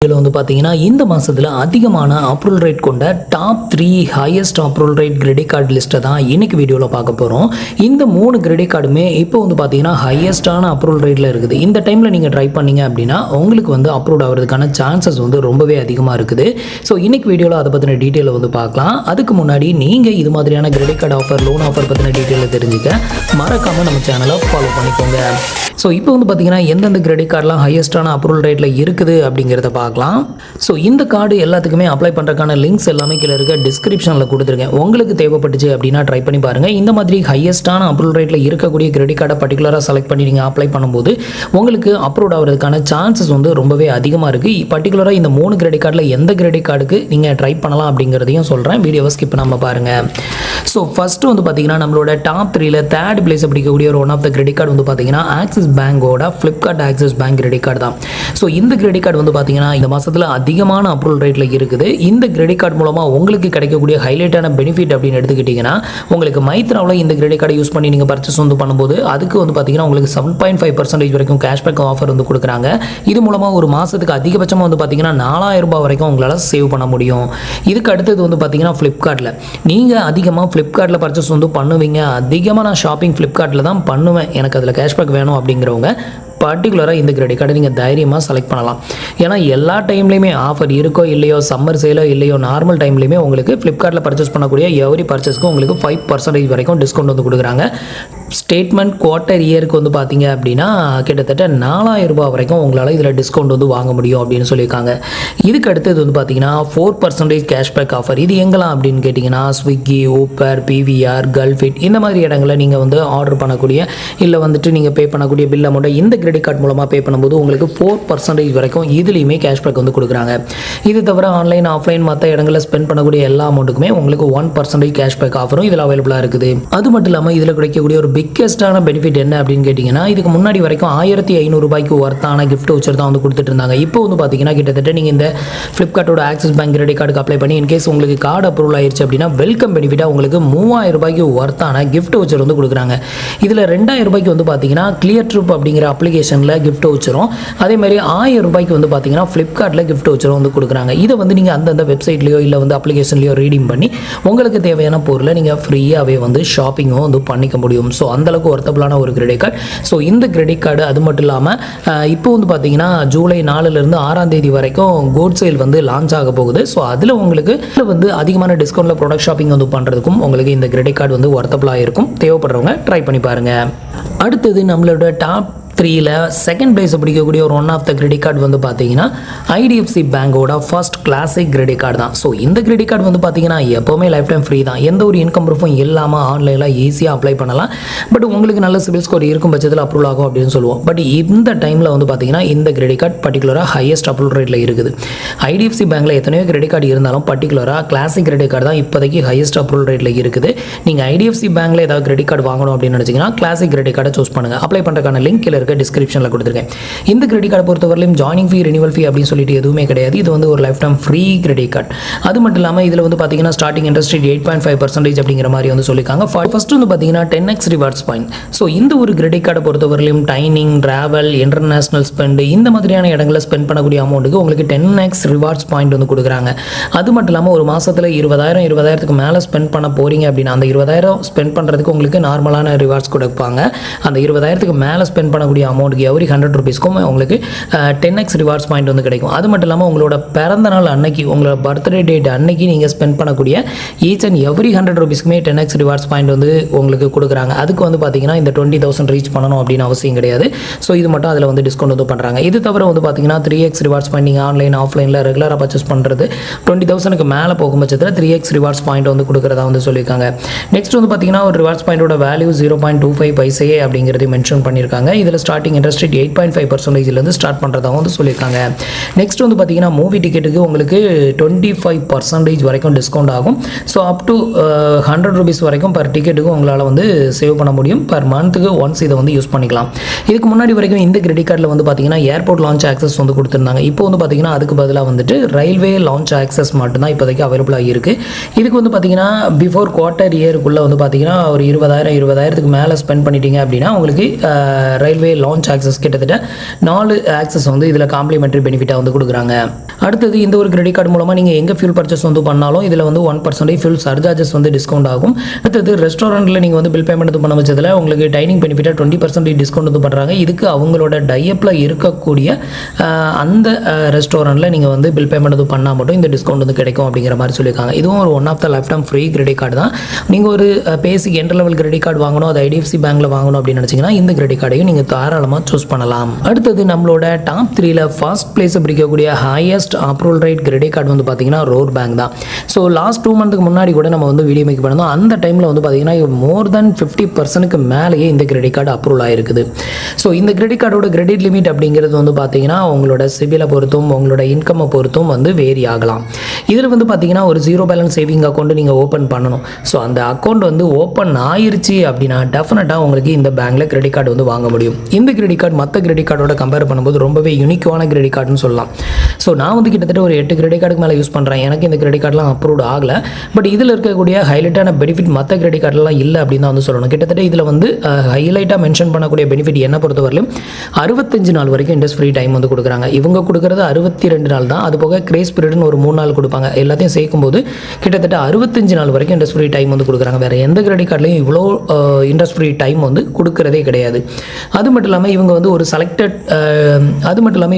வீடியோவில் வந்து பார்த்தீங்கன்னா இந்த மாதத்தில் அதிகமான அப்ரூவல் ரேட் கொண்ட top 3 highest approval rate credit card லிஸ்ட்டை தான் இன்னைக்கு வீடியோவில் பார்க்க போகிறோம். இந்த 3 கிரெடிட் கார்டுமே இப்போ வந்து பார்த்தீங்கன்னா ஹையஸ்டான அப்ரூவல் ரேட்டில் இருக்குது. இந்த டைமில் நீங்கள் ட்ரை பண்ணீங்க அப்படின்னா உங்களுக்கு வந்து அப்ரூவ் ஆகிறதுக்கான சான்சஸ் வந்து ரொம்பவே அதிகமாக இருக்குது. ஸோ இன்னைக்கு வீடியோவில் அதை பற்றின டீட்டெயிலை வந்து பார்க்கலாம். அதுக்கு முன்னாடி நீங்கள் இது மாதிரியான credit card offer, loan offer பற்றின டீட்டெயிலை தெரிஞ்சுக்க மறக்காமல் நம்ம சேனலை ஃபாலோ பண்ணிக்கோங்க. ஸோ இப்போ வந்து பார்த்தீங்கன்னா எந்தெந்த கிரெடிட் கார்டெலாம் ஹையஸ்டான அப்ரூவல் ரேட்டில் இருக்குது அப்படிங்கிறத பார்க்கலாம். ஸோ இந்த கார்டு எல்லாத்துக்குமே அப்ளை பண்ணுறதுக்கான லிங்க்ஸ் எல்லாமே கீழே இருக்க டிஸ்கிரிப்ஷனில் கொடுத்துருக்கேன். உங்களுக்கு தேவைப்பட்டுச்சு அப்படின்னா ட்ரை பண்ணி பாருங்கள். இந்த மாதிரி ஹையஸ்டான அப்ரூவல் ரேட்டில் இருக்கக்கூடிய கிரெடிட் கார்டை பர்டிகுலராக செலக்ட் பண்ணி நீங்கள் அப்ளை பண்ணும்போது உங்களுக்கு அப்ரூவ் ஆகிறதுக்கான சான்சஸ் வந்து ரொம்பவே அதிகமாக இருக்குது. பர்டிகுலராக இந்த 3 கிரெடிட் கார்டில் எந்த கிரெடிட் கார்டுக்கு நீங்கள் ட்ரை பண்ணலாம் அப்படிங்கிறதையும் சொல்கிறேன். வீடியோவை ஸ்கிப் பண்ணாமல் பாருங்கள். ஸோ ஃபஸ்ட்டு வந்து பார்த்தீங்கன்னா நம்மளோட டாப் 3ல தேர்ட் பிளேஸ் பிடிக்கக்கூடிய ஒரு one of the credit card வந்து பார்த்தீங்கன்னா ஆக்சிஸ் பேங்கோட Flipkart Axis Bank credit card தான். ஸோ இந்த கிரெடிட் கார்டு வந்து பார்த்தீங்கன்னா இந்த மாதத்தில் அதிகமான அப்ரூவல் ரேட்டில் இருக்குது. இந்த கிரெடிட் கார்டு மூலமாக உங்களுக்கு கிடைக்கக்கூடிய ஹைலைட்டான பெனிஃபிட் அப்படின்னு எடுத்துக்கிட்டிங்கன்னா உங்களுக்கு மைத்ராவில் இந்த கிரெடிட் கார்டை யூஸ் பண்ணி நீங்கள் பர்ச்சேஸ் வந்து பண்ணும்போது அதுக்கு வந்து பார்த்தீங்கன்னா உங்களுக்கு 7.5% வரைக்கும் கேஷ்பேக் ஆஃபர் வந்து கொடுக்குறாங்க. இது மூலமாக ஒரு மாதத்துக்கு அதிகபட்சமாக வந்து பார்த்தீங்கன்னா 4000 ரூபாய் வரைக்கும் உங்களால் சேவ் பண்ண முடியும். இதுக்கு அடுத்தது வந்து பார்த்தீங்கன்னா ஃப்ளிப்கார்ட்டில் நீங்கள் அதிகமாக ஃப்ளிப்கார்ட்டில் பர்ச்சேஸ் வந்து பண்ணுவீங்க. அதிகமாக நான் ஷாப்பிங் ஃப்ளிப்கார்ட்டில் தான் பண்ணுவேன், எனக்கு அதில் கேஷ்பேக் வேணும் அப்படிங்கிறவங்க பர்டிகுலராக இந்த கிரெடிட் கார்டை நீங்கள் தைரியமாக செலக்ட் பண்ணலாம். ஏன்னா எல்லா டைம்லையுமே ஆஃபர் இருக்கோ இல்லையோ, சம்மர் சேலோ இல்லையோ, நார்மல் டைம்லையுமே உங்களுக்கு ஃப்ளிப்கார்ட்டில் பர்ச்சேஸ் பண்ணக்கூடிய எவ்ரி பர்ச்சேஸ்க்கு உங்களுக்கு 5% வரைக்கும் டிஸ்கவுண்ட் வந்து கொடுக்குறாங்க. ஸ்டேட்மெண்ட் குவார்ட்டர் இயருக்கு வந்து பார்த்தீங்க அப்படின்னா கிட்டத்தட்ட 4000 ரூபாய் வரைக்கும் உங்களால் இதில் டிஸ்கவுண்ட் வந்து வாங்க முடியும் அப்படின்னு சொல்லியிருக்காங்க. இதுக்கு அடுத்தது வந்து பார்த்தீங்கன்னா 4% கேஷ்பேக் ஆஃபர். இது எங்கெல்லாம் அப்படின்னு கேட்டிங்கன்னா ஸ்விக்கி, ஊப்பர், பிவிஆர், கல்ஃபிட் இந்த மாதிரி இடங்களில் நீங்கள் வந்து ஆர்டர் பண்ணக்கூடிய இல்லை வந்துட்டு நீங்கள் பே பண்ணக்கூடிய பில் அமௌண்ட்டை இந்த கிரெடிட் கார்டு மூலமாக பே பண்ணும்போது உங்களுக்கு 4% வரைக்கும் இதுலேயுமே கேஷ்பேக் வந்து கொடுக்குறாங்க. இது தவிர ஆன்லைன், ஆஃப்லைன் மற்ற இடங்களில் ஸ்பெண்ட் பண்ணக்கூடிய எல்லா அமௌண்ட்டுக்குமே உங்களுக்கு 1% கேஷ்பேக் ஆஃபரும் இதில் அவைலபிளாக இருக்குது. அது மட்டும் இல்லாமல் இதில் கிடைக்கக்கூடிய ஒரு பிக்கெஸ்டான பெனிஃபிட் என்ன அப்படின்னு கேட்டிங்கன்னா இதுக்கு முன்னாடி வரைக்கும் 1500 ரூபாய்க்கு ஒர்த்தான கிஃப்ட் வச்சர் தான் வந்து கொடுத்துட்டு இருந்தாங்க. இப்போ வந்து பார்த்தீங்கன்னா கிட்டத்தட்ட நீங்கள் இந்த ஃப்ளிப்கார்ட்டோட ஆக்சிஸ் பேங்க் கிரெடிட் கார்டுக்கு அப்ளை பண்ணி இன்கேஸ் உங்களுக்கு கார்டு அப்ரூவல் ஆயிடுச்சு அப்படின்னா வெல்கம் பெனிஃபிட்டாக உங்களுக்கு 3000 ரூபாய்க்கு ஒர்த்தான கிஃப்ட் வச்சர் வந்து கொடுக்குறாங்க. இதில் 2000 ரூபாய்க்கு வந்து பார்த்தீங்கன்னா கிளியர் ட்ரிப் அப்படிங்கிற அப்ளிகேஷனில் கிஃப்ட் வச்சரும், அதே மாதிரி 1000 ரூபாய்க்கு வந்து பார்த்தீங்கன்னா ஃப்ளிப்கார்ட்டில் கிஃப்ட் வச்சரும் வந்து கொடுக்குறாங்க. இதை வந்து நீங்கள் அந்தந்த வெப்சைட்லையோ இல்லை வந்து அப்ளிகேஷன்லையோ ரீடீம் பண்ணி உங்களுக்கு தேவையான பொருளை நீங்கள் ஃப்ரீயாகவே வந்து ஷாப்பிங்கும் வந்து பண்ணிக்க முடியும். ஸோ அந்தளவுக்கு ஒர்த்தபிளான ஒரு கிரெடிட் கார்டு. ஸோ இந்த கிரெடிட் கார்டு அது மட்டும் இல்லாமல் இப்போ வந்து பார்த்தீங்கன்னா ஜூலை 4லேருந்து 6ஆம் தேதி வரைக்கும் கோட் சேல் வந்து லான்ச் ஆக போகுது. ஸோ அதில் உங்களுக்கு வந்து அதிகமான டிஸ்கவுண்ட்டில் ப்ராடக்ட் ஷாப்பிங் வந்து பண்ணுறதுக்கும் உங்களுக்கு இந்த கிரெடிட் கார்டு வந்து ஒர்த்தபிளாக இருக்கும். தேவைப்படுறவங்க ட்ரை பண்ணி பாருங்கள். அடுத்தது நம்மளோட டாப் 3ல செகண்ட் பிளேஸ் பிடிக்கக்கூடிய ஒரு one of the credit card வந்து பார்த்தீங்கன்னா ஐடிஎஃப்சி பேங்கோட ஃபர்ஸ்ட் கிளாசிக் கிரெடிட் கார்டு தான். ஸோ இந்த கிரெடிட் கார்டு வந்து பார்த்தீங்கன்னா எப்போவுமே லைஃப் டைம் ஃப்ரீ தான். எந்த ஒரு இன்கம் ப்ரூஃபும் இல்லாமல் ஆன்லைனில் ஈஸியாக அப்ளை பண்ணலாம். பட் உங்களுக்கு நல்ல சிபில் ஸ்கோர் இருக்கும் பட்சத்தில் அப்ரூவல் ஆகும் அப்படின்னு சொல்லுவோம். பட் இந்த டைமில் வந்து பார்த்தீங்கன்னா இந்த கிரெடிட் கார்டு பர்டிகுலராக ஹையஸ்ட் அப்ரூவல் ரேட்டில் இருக்குது. ஐடிஎஃப்சி பேங்கில் எத்தனையோ கிரெடிட் கார்டு இருந்தாலும் பர்டிகுலராக கிளாசிக் கிரெடிட் கார்டு தான் இப்போதைக்கு ஹையஸ்ட் அப்ரூவல் ரேட்டில் இருக்குது. நீங்கள் ஐடிஎஃப்சி பேங்கில் ஏதாவது கிரெடிட் கார்டு வாங்கணும் அப்படின்னு நினச்சிங்கன்னா கிளாசிக் கிரெடிட் கார்டை சூஸ் பண்ணுங்கள். அப்ளை பண்ணுறதுக்கான லிங்க் கீழே டிஸ்கிரிப்ஷனில் கொடுத்துருக்கேன். இந்த கிரெடிட் கார்டை பொறுத்தவரையிலும் ஜாயினிங் ஃபீ, ரினிவல் ஃபீ அப்படின்னு சொல்லிட்டு எதுவுமே கிடையாது. இது வந்து ஒரு life time free credit card. அது மட்டும் இல்லாமல் இதில் வந்து பார்த்தீங்கன்னா ஸ்டார்டிங் இன்ட்ரெஸ்ட் ரேட் 8.5% அப்படிங்கிற மாதிரி வந்து சொல்லியிருக்காங்க. ஃபர்ஸ்ட் வந்து பார்த்தீங்கன்னா 10x ரிவார்ட்ஸ் பாயிண்ட். ஸோ இந்த ஒரு கிரெடிட் கார்டை பொறுத்தவரையிலும் டைனிங், டிராவல், இன்டர்நேஷனல் ஸ்பெண்ட் இந்த மாதிரியான இடங்களில் ஸ்பெண்ட் பண்ணக்கூடிய அமௌண்ட்டுக்கு உங்களுக்கு 10x ரிவார்ட்ஸ் பாயிண்ட் வந்து கொடுக்குறாங்க. அது மட்டும் இல்லாமல் ஒரு மாதத்தில் 20,000 மேலே ஸ்பெண்ட் பண்ண போகிறீங்க அப்படின்னா அந்த 20,000 ஸ்பெண்ட் பண்ணுறதுக்கு உங்களுக்கு நார்மலான ரிவார்ட்ஸ் கொடுப்பாங்க. அந்த 20,000 மேலே ஸ்பெண்ட் பண்ணக்கூடிய அமௌண்ட்டுக்கு எவ்ரி 100 ரூபீஸ்க்கும் உங்களுக்கு 10x ரிவார்ட்ஸ் பாயிண்ட் வந்து கிடைக்கும். அது மட்டும் இல்லாமல் உங்களோட பிறந்த நாள் அன்னைக்கு, உங்களோட பர்த்டே டேட் அன்னைக்கு நீங்கள் ஸ்பெண்ட் பண்ணக்கூடிய each and every 100 ரூபீஸ்க்குமே 10x rewards point வந்து உங்களுக்கு கொடுக்குறாங்க. அதுக்கு வந்து பார்த்தீங்கன்னா இந்த 20,000 ரீச் பண்ணணும் அப்படின்னு அவசியம் கிடையாது. ஸோ இது மட்டும் அதில் வந்து டிஸ்கவுண்ட் வந்து பண்ணுறாங்க. இது தவிர வந்து பார்த்தீங்கன்னா 3x ரிவார்ட்ஸ் பாயிண்ட் நீங்கள் ஆன்லைன், ஆஃப்லைனில் ரெகுலராக பர்ச்சேஸ் பண்ணுறது 20,000க்கு மேலே போகும் பட்சத்தில் 3x ரிவார்ட்ஸ் பாயிண்ட் வந்து கொடுக்குறதா வந்து சொல்லியிருக்காங்க. நெக்ஸ்ட் வந்து பார்த்தீங்கன்னா ஒரு ரிவார்ட்ஸ் பாயிண்டோட வேல்யூ 0.25 பைசே அப்படிங்கிறது மென்ஷன் பண்ணியிருக்காங்க. இதில் ஸ்டார்டிங் இன்ட்ரெஸ்ட் ரேட் 8.5% ஸ்டார்ட் பண்ணுறதாகவும் வந்து சொல்லியிருக்காங்க. நெக்ஸ்ட் வந்து பார்த்தீங்கன்னா மூவி டிக்கெட்டுக்கு உங்களுக்கு 25% வரைக்கும் டிஸ்கவுண்ட் ஆகும். ஸோ அப் டு 100 ரூபீஸ் வரைக்கும் பர் டிக்கெட்டுக்கு உங்களால் வந்து சேவ் பண்ண முடியும். பர் மந்த்துக்கு ஒன்ஸ் இதை வந்து யூஸ் பண்ணிக்கலாம். இதுக்கு முன்னாடி வரைக்கும் இந்த கிரெடிட் கார்டில் வந்து பார்த்தீங்கன்னா ஏர்போர்ட் லான்ச் ஆக்சஸ் வந்து கொடுத்துருந்தாங்க. இப்போ வந்து பார்த்தீங்கன்னா அதுக்கு பதிலாக வந்துட்டு ரயில்வே லான்ச் ஆக்சஸ் மட்டும்தான் இப்போதைக்கு அவைலபிளாக இருக்குது. இதுக்கு வந்து பார்த்தீங்கன்னா பிஃபோர் குவார்ட்டர் இயருக்குள்ளே வந்து பார்த்தீங்கன்னா ஒரு 20,000 மேலே ஸ்பெண்ட் பண்ணிட்டீங்க அப்படின்னா உங்களுக்கு ரயில்வே லான்ச் ஆக்சஸ் கிட்டத்தட்ட 4 ஆக்சஸ் வந்து இதில் காம்ப்ளிமெண்ட்ரி பெனிஃபிட்டாக வந்து கொடுக்குறாங்க. அடுத்தது இந்த ஒரு கிரெடிட் கார்டு மூலமாக நீங்கள் எங்கே ஃபியூல் பர்ச்சேஸ் வந்து பண்ணாலும் இதில் வந்து 1% ஃபியூல் சர்ஜார்ஜஸ் வந்து டிஸ்கவுண்ட் ஆகும். அடுத்தது ரெஸ்டாரண்ட்டில் நீங்கள் வந்து பில் பேமெண்ட் பண்ண வச்சதில் உங்களுக்கு டைனிங் பெனிஃபிட்டாக 20% டிஸ்கவுண்ட் வந்து பண்ணுறாங்க. இதுக்கு அவங்களோட டையப்பில் இருக்கக்கூடிய அந்த ரெஸ்டாரண்ட்டில் நீங்கள் வந்து பில் பேமெண்ட் வந்து பண்ணால் மட்டும் இந்த டிஸ்கவுண்ட் வந்து கிடைக்கும் அப்படிங்கிற மாதிரி சொல்லியிருக்காங்க. இதுவும் ஒரு one of the lifetime free credit card தான். நீங்கள் ஒரு basic entry level credit card வாங்கணும், அது ஐடிஎஃப்சி பேங்க்கில் வாங்கணும் அப்படின்னு நினச்சிங்கன்னா இந்த கிரெடிட் கார்டையும் நீங்கள் தாராளமாக சூஸ் பண்ணலாம். அடுத்தது நம்மளோட டாப் 3ல ஃபர்ஸ்ட் பிளேஸை பிடிக்கக்கூடிய highest approval rate credit card வந்து பார்த்தீங்கன்னா ரோட் பேங்க் தான். ஸோ லாஸ்ட் 2 மந்த்துக்கு முன்னாடி கூட நம்ம வந்து வீடியோ மேக் பண்ணோம். அந்த டைமில் வந்து பார்த்தீங்கன்னா மோர் தென் 50%க்கு மேலேயே இந்த கிரெடிட் கார்டு அப்ரூவல் ஆகிருக்குது. ஸோ இந்த கிரெடிட் கார்டோட கிரெடிட் லிமிட் அப்படிங்கிறது வந்து பார்த்தீங்கன்னா உங்களோட சிபிலை பொறுத்தும் உங்களோட இன்கம்மை பொறுத்தும் வந்து வேரி ஆகலாம். இதில் வந்து பார்த்தீங்கன்னா ஒரு 0 பேலன்ஸ் சேவிங் அக்கௌண்ட் நீங்கள் ஓப்பன் பண்ணணும். ஸோ அந்த அக்கௌண்ட் வந்து ஓப்பன் ஆயிருச்சு அப்படின்னா டெஃபினட்டாக உங்களுக்கு இந்த பேங்க்கில் கிரெடிட் கார்டு வந்து வாங்க முடியும். இந்த கிரெடிட் கார்டு மற்ற கிரெடிட் கார்டோட கம்பேர் பண்ணும்போது ரொம்பவே யூனிக்கான கிரெடிட் கார்டுன்னு சொல்லலாம். ஸோ நான் வந்து கிட்டத்தட்ட ஒரு 8 கிரெடிட் கார்டுக்கு மேலே யூஸ் பண்ணுறேன். எனக்கு இந்த கிரெடிட் கார்டெலாம் அப்ரூவ்ட் ஆகலை. பட் இதில் இருக்கக்கூடிய ஹைலைட்டான பெனிஃபிட் மற்ற கிரெடிட் கார்டெலாம் இல்லை அப்படின்னு தான் வந்து சொல்லணும். கிட்டத்தட்ட இதில் வந்து ஹைலைட்டாக மென்ஷன் பண்ணக்கூடிய பெனிஃபிட் என்ன பொறுத்தவரையிலும் 65 நாள் வரைக்கும் இன்ட்ரெஸ்ட் ஃப்ரீ டைம் வந்து கொடுக்குறாங்க. இவங்க கொடுக்குறது 62 நாள் தான். அது போக கிரேஸ் பீரியட்னு ஒரு 3 நாள் கொடுப்பாங்க. எல்லாத்தையும் சேர்க்கும்போது கிட்டத்தட்ட 65 நாள் வரைக்கும் இன்ட்ரெஸ்ட் ஃப்ரீ டைம் வந்து கொடுக்குறாங்க. வேறு எந்த கிரெடிட் கார்ட்லையும் இவ்வளோ இன்ட்ரெஸ்ட் ஃப்ரீ டைம் வந்து கொடுக்குறதே கிடையாது. அது மட்டும் இல்லாமல் இவங்க வந்து ஒரு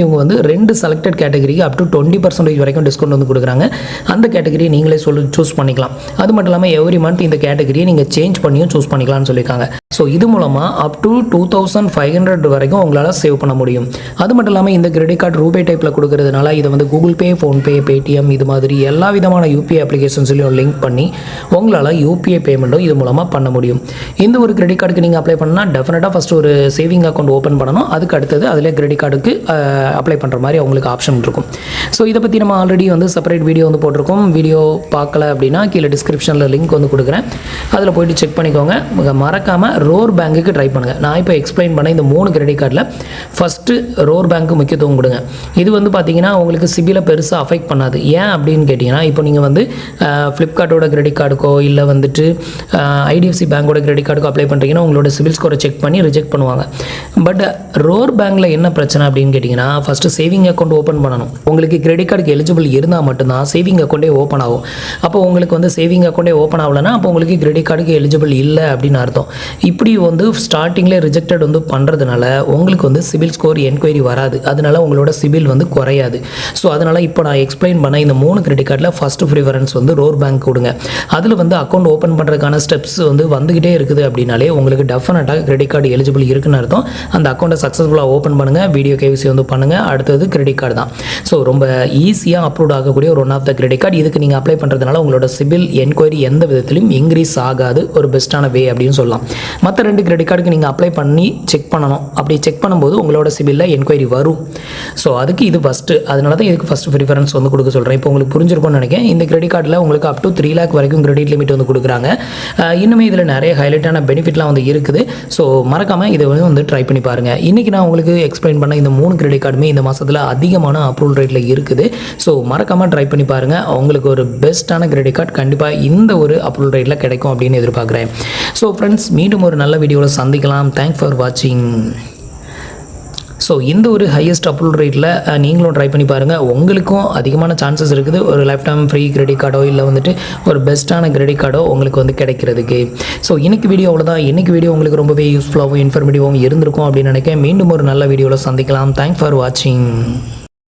இவங்க வந்து 2 செலக்டட் கேட்டகரிக்கு அப் டு 20% வரைக்கும் டிஸ்கவுண்ட் வந்து கொடுக்குறாங்க. அந்த கேட்டகரியை நீங்களே சூஸ் பண்ணிக்கலாம். அது மட்டும் இல்லாமல் எவ்ரி மந்த் இந்த கேட்டகரியை நீங்கள் சேஞ்ச் பண்ணியும் சூஸ் பண்ணிக்கலாம்னு சொல்லியிருக்காங்க. ஸோ இது மூலமாக அப் டு 2500 வரைக்கும் உங்களால் சேவ் பண்ண முடியும். அது மட்டும் இல்லாமல் இந்த கிரெடிட் கார்டு ரூபே டைப்பில் கொடுக்கறதுனால இதை வந்து கூகுள் பே, ஃபோன்பே, பேடிஎம் இது மாதிரி எல்லா விதமான யூபிஐ அப்ளிகேஷன்ஸ்லையும் லிங்க் பண்ணி உங்களால் யூபிஐ பேமெண்ட்டும் இது மூலமாக பண்ண முடியும். இந்த ஒரு கிரெடிட் கார்டுக்கு நீங்கள் அப்ளை பண்ணால் டெஃபினட்டாக ஃபஸ்ட்டு ஒரு சேவிங் அக்கௌண்ட் ஓப்பன் பண்ணணும். அதுக்கு அடுத்தது அதில் கிரெடிட் கார்டுக்கு அப்ளை பண்ணுற மாதிரி அவங்களுக்கு ஆப்ஷன் இருக்கும். ஸோ இதை பற்றி நம்ம ஆல்ரெடி வந்து செப்பரேட் வீடியோ வந்து போட்டிருக்கோம். வீடியோ பார்க்கல அப்படின்னா கீழே டிஸ்கிரிப்ஷனில் லிங்க் வந்து கொடுக்குறேன். அதில் போய்ட்டு செக் பண்ணிக்கோங்க. மறக்காமல் ரோர் பேங்க்குக்கு ட்ரை பண்ணுங்கள். நான் இப்போ எக்ஸ்பிளைன் பண்ண இந்த 3 கிரெடிட் கார்டில் ஃபஸ்ட்டு ரோர் பேங்க்கு முக்கியத்துவம் கொடுங்க. இது வந்து பார்த்தீங்கன்னா உங்களுக்கு சிபிலை பெருசாக அஃபெக்ட் பண்ணாது. ஏன் அப்படின்னு கேட்டிங்கன்னா இப்போ நீங்கள் வந்து ஃப்ளிப்கார்ட்டோட கிரெடிட் கார்டுக்கோ இல்லை வந்துட்டு ஐடிஎஃப்சி பேங்கோட கிரெடிட் கார்டுக்கோ அப்ளை பண்ணுறீங்கன்னா உங்களோட சிபில் ஸ்கோரை செக் பண்ணி ரிஜெக்ட் பண்ணுவாங்க. பட் ரோர் பேங்க்கில் என்ன பிரச்சனை அப்படின்னு கேட்டிங்கன்னா ஃபஸ்ட்டு சேவிங் அக்கௌண்ட் ஓப்பன் பண்ணணும். உங்களுக்கு கிரெடிட் கார்டுக்கு எலிஜிபிள் இருந்தால் மட்டும்தான் சேவிங் அக்கௌண்ட்டே ஓப்பன் ஆகும். அப்போ உங்களுக்கு வந்து சேவிங் அக்கௌண்ட்டே ஓப்பன் ஆகலைன்னா அப்போ உங்களுக்கு கிரெடிட் கார்டுக்கு எலிஜிபிள் இல்லை அப்படின்னு அர்த்தம். இப்படி வந்து ஸ்டார்டிங்கில் ரிஜெக்டட் வந்து பண்ணுறதுனால உங்களுக்கு வந்து சிபில் ஸ்கோர் என்கொயரி வராது. அதனால உங்களோட சிபில் வந்து குறையாது. ஸோ அதனால் இப்போ நான் எக்ஸ்பிளைன் பண்ண இந்த 3 கிரெடிட் கார்டில் ஃபஸ்ட்டு ப்ரிஃபரன்ஸ் வந்து ரோர் பேங்க் கொடுங்க. அதில் வந்து அக்கௌண்ட் ஓப்பன் பண்ணுறதுக்கான ஸ்டெப்ஸ் வந்து வந்துக்கிட்டே இருக்குது அப்படின்னாலே உங்களுக்கு டெஃபினட்டாக கிரெடிட் கார்டு எலிஜிபிள் இருக்குன்னு அர்த்தம். அந்த அக்கௌண்ட்டை சக்ஸஸ்ஃபுல்லாக ஓப்பன் பண்ணுங்கள், வீடியோ கேவிசி வந்து பண்ணுங்கள். அடுத்தது கிரெடிட் கார்டு தான். ஸோ ரொம்ப ஈஸியாக அப்ரூவ் ஆகக்கூடிய ஒரு one of the credit card. இதுக்கு நீங்கள் அப்ளை பண்ணுறதுனால உங்களோட சிபில் என்கொயரி எந்த விதத்திலும் இன்க்ரீஸ் ஆகாது. ஒரு பெஸ்ட்டான வே அப்படின்னு சொல்லலாம். மற்ற 2 கிரெடிட் கார்டுக்கு நீங்கள் அப்ளை பண்ணி செக் பண்ணணும். அப்படி செக் பண்ணும்போது உங்களோட சிபிலில் என்கொயரி வரும். ஸோ அதுக்கு இது ஃபஸ்ட்டு. அதனால தான் இதுக்கு ஃபஸ்ட்டு ப்ரிஃபரன்ஸ் வந்து கொடுக்க சொல்கிறேன். இப்போ உங்களுக்கு புரிஞ்சிருக்கும்னு நினைக்கிறேன். இந்த கிரெடிட் கார்டில் உங்களுக்கு அப் டு 3 lakh வரைக்கும் கிரெடிட் லிமிட் வந்து கொடுக்குறாங்க. இன்னுமே இதில் நிறைய ஹைலைட்டான பெனிஃபிட்லாம் வந்து இருக்குது. ஸோ மறக்காமல் இதை வந்து ட்ரை பண்ணி பாருங்கள். இன்றைக்கி நான் உங்களுக்கு எக்ஸ்பிளைன் பண்ண இந்த 3 கிரெடிட் கார்டுமே இந்த மாதத்தில் அதிகமான அப்ரூவல் ரேட்டில் இருக்குது. ஸோ மறக்காமல் ட்ரை பண்ணி பாருங்கள். உங்களுக்கு ஒரு பெஸ்ட்டான கிரெடிட் கார்டு கண்டிப்பாக இந்த ஒரு அப்ரூவல் ரேட்டில் கிடைக்கும் அப்படின்னு எதிர்பார்க்குறேன். ஸோ ஃப்ரெண்ட்ஸ், மீண்டும் ஒரு நல்ல வீடியோவில் சந்திக்கலாம். தேங்க்ஸ் ஃபார் வாட்சிங். ஸோ இந்த ஒரு ஹையஸ்ட் அப்ரூவல் ரேட்டில் நீங்களும் ட்ரை பண்ணி பாருங்கள். உங்களுக்கும் அதிகமான சான்சஸ் இருக்குது ஒரு லைஃப் டைம் ஃப்ரீ கிரெடிட் கார்டோ இல்லை வந்துட்டு ஒரு பெஸ்ட்டான கிரெடிட் கார்டோ உங்களுக்கு வந்து கிடைக்கிறதுக்கு. ஸோ இன்றைக்கி வீடியோ அவ்வளோதான். இன்றைக்கி வீடியோ உங்களுக்கு ரொம்பவே யூஸ்ஃபுல்லாகவும் இன்ஃபர்மேட்டிவாகவும் இருந்திருக்கும் அப்படின்னு நினைக்கிறேன். மீண்டும் ஒரு நல்ல வீடியோவில் சந்திக்கலாம். தேங்க்ஸ் ஃபார் வாட்சிங்.